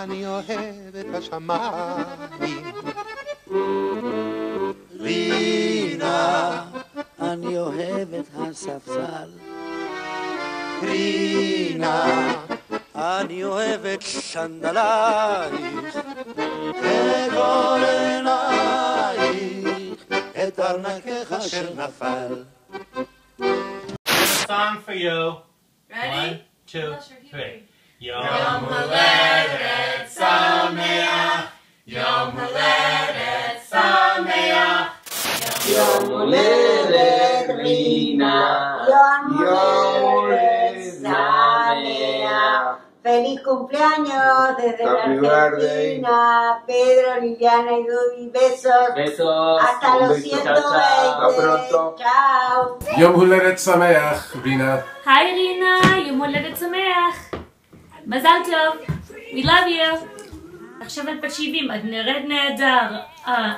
אני אוהב את השמיים. רינה, אני אוהב את הספסל. רינה, אני אוהב את סנדלייך, כגון עינייך, את ארנקך אשר נפל. Song for you. Ready? 1, 2, 3. Yom Haledet Sameach, Yom Haledet Sameach, יום הולדת רינה, Yom Haledet Sameach. Feliz cumpleaños desde la Argentina, Pedro, Liliana y Dubi, besos. Besos. Hasta los 120. Hasta pronto. Chao. יום הולדת שמח, רינה. היי רינה, יום הולדת שמח. מזל טוב. We love you. עכשיו את בת 70, את נראית נהדר.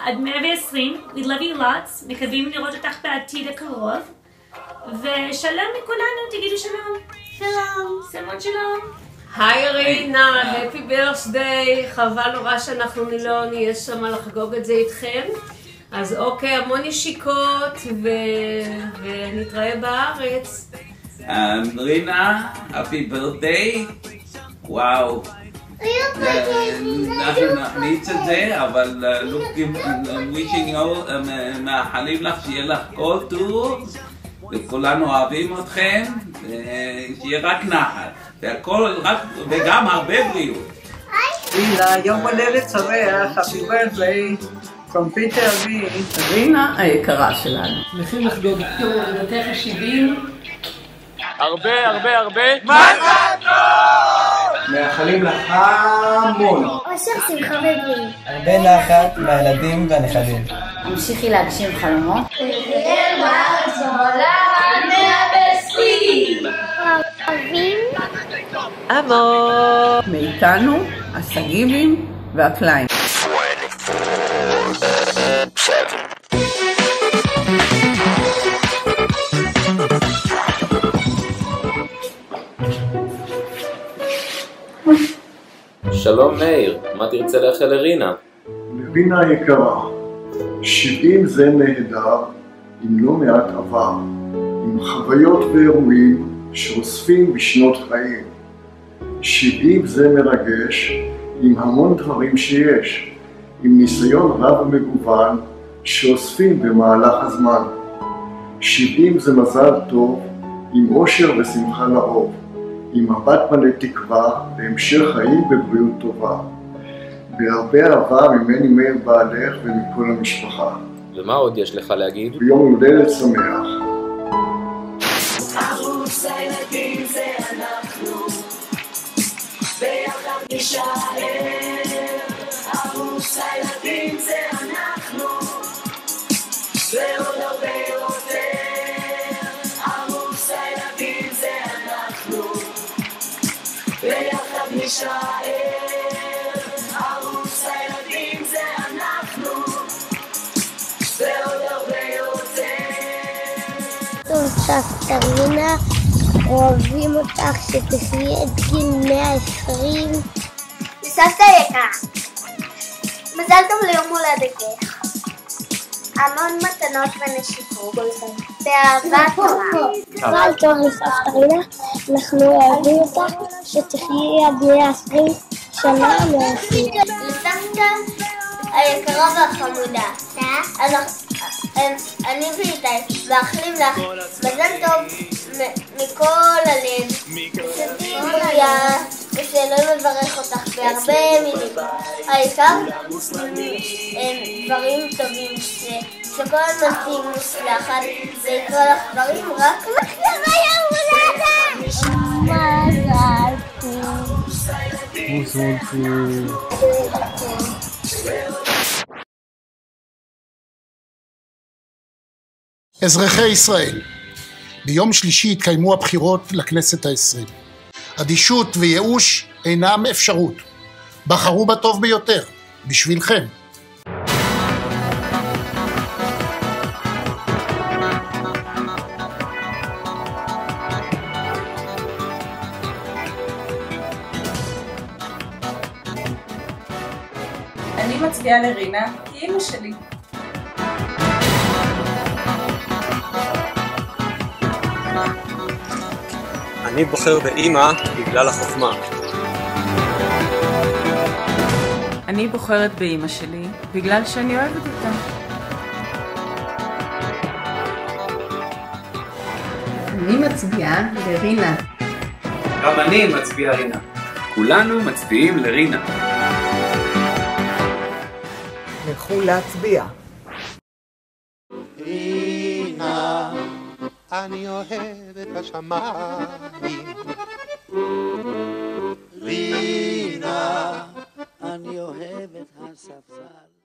עד 120, we love you lots. מקווים לראות אותך בעתיד הקרוב. ושלום מכולנו, תגידו שלום. שלום. סמות שלום. היי רינה, הפי ברסדיי, חבל נורא שאנחנו לא נהיה שם לחגוג את זה איתכם. אז אוקיי, המון נשיקות ונתראה בארץ. רינה, happy birthday. וואו. אנחנו נחמיץ את זה, אבל מאחלים לך שיהיה לך כל טוב, וכולנו אוהבים אתכם, שיהיה רק נחת. וגם הרבה בריאות. רינה, יום הולדת שמח, happy birthday, from Peter V. רינה היקרה שלנו. שמחים לחגוג את יום הולדתך ה-70. הרבה הרבה הרבה מזל טוב! מאחלים לך המון. אושר, שמחה ובריאות. הרבה נחת מהילדים והנכדים. המשיכי להגשים חלומות. תהיה בארץ העולם מהבסלים. אוהבים. אמור. מאיתנו, הסגיבים והקליים. שלום מאיר, מה תרצה לאחל לרינה? לרינה היקרה, 70 זה נהדר עם לא מעט עבר, עם חוויות ואירועים שאוספים בשנות חיים. 70 זה מרגש עם המון דברים שיש, עם ניסיון רב ומגוון שאוספים במהלך הזמן. 70 זה מזל טוב עם אושר ושמחה לאור, עם מבט מלא תקווה להמשך חיים בבריאות טובה. בהרבה אהבה ממני מאיר בעלך ומכל המשפחה. ומה עוד יש לך להגיד? ביום הולדת שמח. ערוץ הילדים זה אנחנו, ביחד נשאר. ערוץ הילדים זה אנחנו, ועוד הרבה יותר. ערוץ הילדים זה אנחנו, ביחד נשאר. ערוץ הילדים זה אנחנו, ועוד הרבה יותר. סבתא רינה, אוהבים אותך, שתחיי את גיל 120. סבתא יקרה, מזל טוב ליום הולדתך. המון מתנות ונשיקות, באהבה טובה. מזל טוב לסבתא רינה, אנחנו אוהבים אותך, שתחיי עד 120 שנה מהעשית. לסבתא היקרה והחמודה, אני ואיתי מאחלים לך מזל טוב מכל הלב, שתהיי בריאה ושאלוהים מברך אותך בהרבה מילים. העיקר דברים טובים, שכל הזמן תהיי מוצלחת, זה יקרה לך דברים רק מחלמה יום הולדת. מזל טוב. אזרחי ישראל, ביום שלישי התקיימו הבחירות לכנסת ה-20. אדישות וייאוש אינם אפשרות. בחרו בטוב ביותר, בשבילכם. אני מצביעה לרינה, כי אמא שלי. אני בוחר באמא בגלל החוכמה. אני בוחרת באמא שלי בגלל שאני אוהבת אותה. אני מצביעה לרינה. גם אני מצביע רינה. כולנו מצביעים לרינה. לכו להצביע. רינה, אני אוהב את השמיים. רינה, אני אוהב את הספסל.